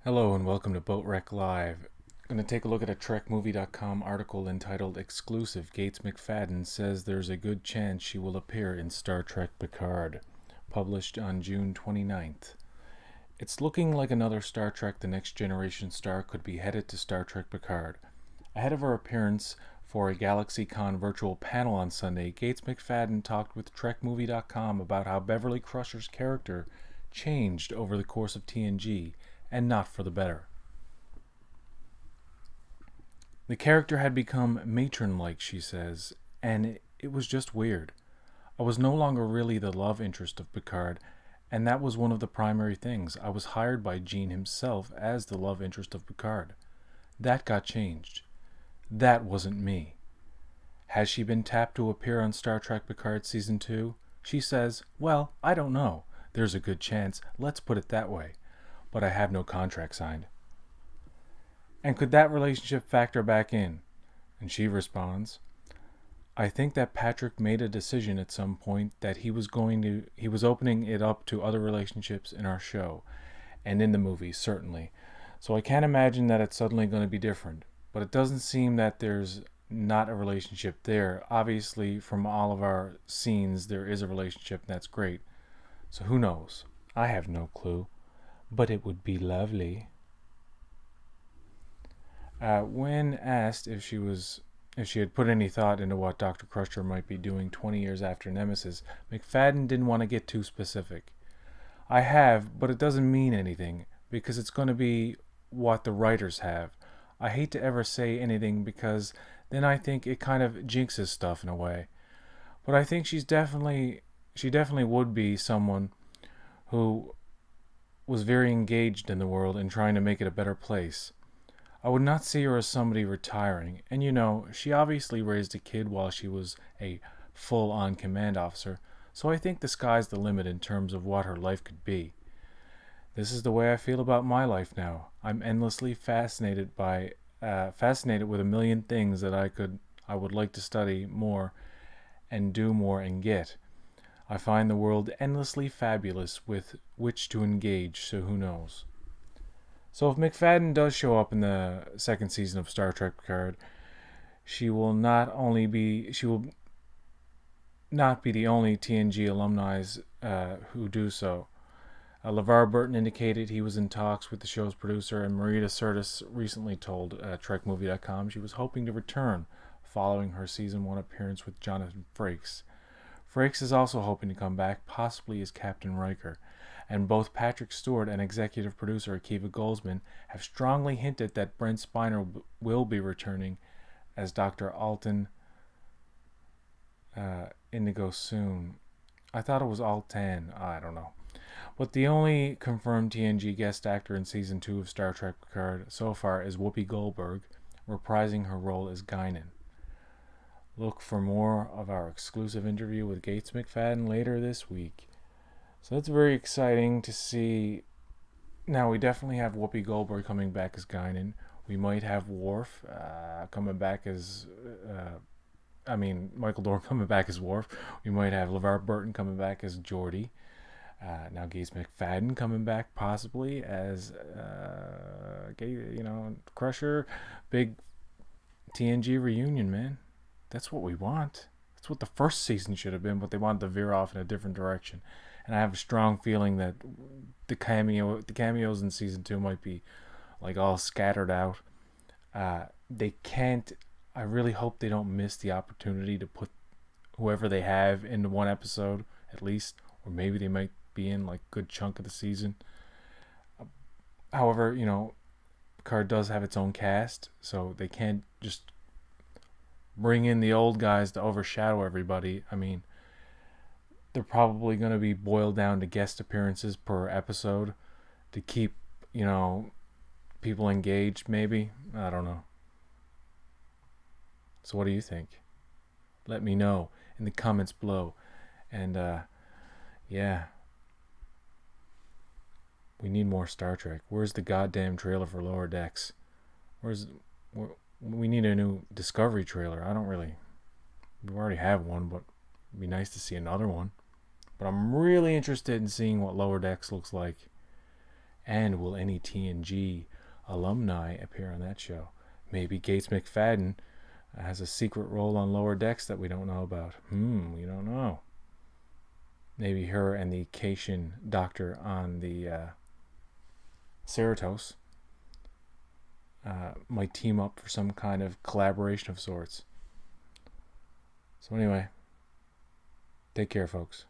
Hello and welcome to Boatrek Live. I'm going to take a look at a TrekMovie.com article entitled Exclusive Gates McFadden Says There's a Good Chance She Will Appear in Star Trek Picard, published on June 29th. It's looking like another Star Trek The Next Generation star could be headed to Star Trek Picard. Ahead of her appearance for a GalaxyCon virtual panel on Sunday, Gates McFadden talked with TrekMovie.com about how Beverly Crusher's character changed over the course of TNG, and not for the better. The character had become matron-like, she says, and it was just weird. I was no longer really the love interest of Picard, and that was one of the primary things. I was hired by Gene himself as the love interest of Picard. That got changed. That wasn't me. Has she been tapped to appear on Star Trek Picard Season 2? She says, well, I don't know. There's a good chance. Let's put it that way. But I have no contract signed. And could that relationship factor back in? And she responds, I think that Patrick made a decision at some point that he was opening it up to other relationships in our show, and in the movie, certainly. So I can't imagine that it's suddenly going to be different. But it doesn't seem that there's not a relationship there. Obviously, from all of our scenes, there is a relationship, and that's great. So who knows? I have no clue. But it would be lovely. When asked if she had put any thought into what Dr. Crusher might be doing 20 years after Nemesis, McFadden didn't want to get too specific. I have, but it doesn't mean anything, because it's going to be what the writers have. I hate to ever say anything because then I think it kind of jinxes stuff in a way. But I think she definitely would be someone who was very engaged in the world and trying to make it a better place. I would not see her as somebody retiring, and she obviously raised a kid while she was a full-on command officer, so I think the sky's the limit in terms of what her life could be. This is the way I feel about my life now. I'm endlessly fascinated with a million things that I would like to study more and do more and get. I find the world endlessly fabulous with which to engage, so who knows. So if McFadden does show up in the second season of Star Trek Picard, she will not be the only TNG alumni who do so. LeVar Burton indicated he was in talks with the show's producer, and Marita Sirtis recently told TrekMovie.com she was hoping to return following her Season 1 appearance with Jonathan Frakes. Frakes is also hoping to come back, possibly as Captain Riker, and both Patrick Stewart and executive producer Akiva Goldsman have strongly hinted that Brent Spiner will be returning as Dr. Alton Indigo soon. I thought it was Altan. I don't know. But the only confirmed TNG guest actor in Season 2 of Star Trek Picard so far is Whoopi Goldberg, reprising her role as Guinan. Look for more of our exclusive interview with Gates McFadden later this week. So that's very exciting to see. Now, we definitely have Whoopi Goldberg coming back as Guinan. We might have Worf coming back as... Michael Dorn coming back as Worf. We might have LeVar Burton coming back as Geordi. Now Gates McFadden coming back possibly as Crusher. Big TNG reunion, man. That's what we want. That's what the first season should have been, but they wanted to veer off in a different direction. And I have a strong feeling that the cameos in Season 2 might be like all scattered out. They can't... I really hope they don't miss the opportunity to put whoever they have into one episode, at least. Or maybe they might be in like a good chunk of the season. However, Picard does have its own cast, so they can't just bring in the old guys to overshadow everybody. I mean, they're probably going to be boiled down to guest appearances per episode to keep, people engaged, maybe. I don't know. So what do you think? Let me know in the comments below. And, yeah. We need more Star Trek. Where's the goddamn trailer for Lower Decks? We need a new Discovery trailer. We already have one, but it'd be nice to see another one. But I'm really interested in seeing what Lower Decks looks like. And will any TNG alumni appear on that show? Maybe Gates McFadden has a secret role on Lower Decks that we don't know about. We don't know. Maybe her and the Cation doctor on the Cerritos might team up for some kind of collaboration of sorts. So anyway, take care, folks.